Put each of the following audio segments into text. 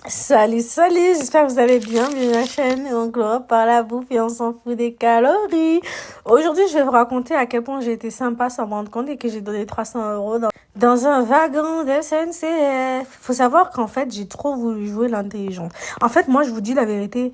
Salut, salut, j'espère que vous allez bien. Bienvenue à la chaîne, on globe par la bouffe et on s'en fout des calories. Aujourd'hui, je vais vous raconter à quel point j'ai été sympa sans me rendre compte et que j'ai donné 300 euros dans un wagon de SNCF. Faut savoir qu'en fait, j'ai trop voulu jouer l'intelligente. En fait, moi, je vous dis la vérité.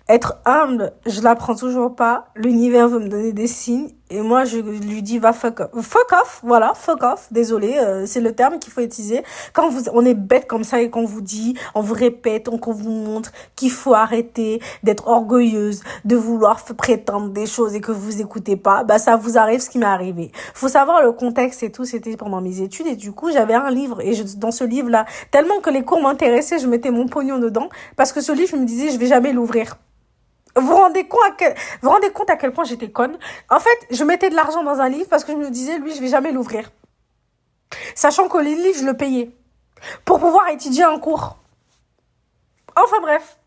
Être humble, je l'apprends toujours pas. L'univers veut me donner des signes. Et moi, je lui dis, va fuck off. Fuck off, voilà, fuck off. Désolé, c'est le terme qu'il faut utiliser. Quand on est bête comme ça et qu'on vous dit, on vous répète, qu'on vous montre qu'il faut arrêter d'être orgueilleuse, de vouloir prétendre des choses et que vous écoutez pas, bah, ça vous arrive ce qui m'est arrivé. Faut savoir le contexte et tout, c'était pendant mes études. Et du coup, j'avais un livre. Et dans ce livre-là, tellement que les cours m'intéressaient, je mettais mon pognon dedans. Parce que ce livre, je me disais, je vais jamais l'ouvrir. Vous vous rendez compte à quel point j'étais conne? En fait, je mettais de l'argent dans un livre parce que je me disais, lui, je vais jamais l'ouvrir. Sachant que les livres, je le payais. Pour pouvoir étudier un cours. Enfin bref.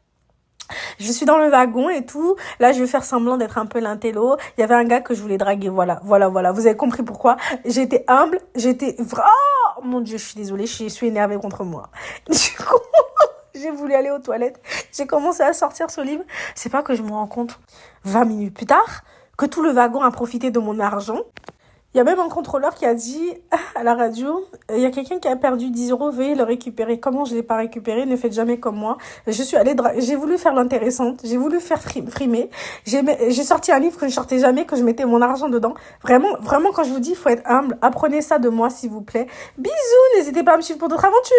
Je suis dans le wagon et tout. Là, je vais faire semblant d'être un peu l'intello. Il y avait un gars que je voulais draguer. Voilà. Vous avez compris pourquoi. J'étais humble. Oh mon Dieu, je suis désolée. Je suis énervée contre moi. Du coup... J'ai voulu aller aux toilettes. J'ai commencé à sortir ce livre. C'est pas que je me rends compte 20 minutes plus tard que tout le wagon a profité de mon argent. Il y a même un contrôleur qui a dit à la radio, il y a quelqu'un qui a perdu 10 euros, veuillez le récupérer. Comment je l'ai pas récupéré? Ne faites jamais comme moi. Je suis allée, j'ai voulu faire l'intéressante, j'ai voulu faire frimer. J'ai sorti un livre que je sortais jamais, que je mettais mon argent dedans. Vraiment, quand je vous dis, il faut être humble. Apprenez ça de moi, s'il vous plaît. Bisous, n'hésitez pas à me suivre pour d'autres aventures.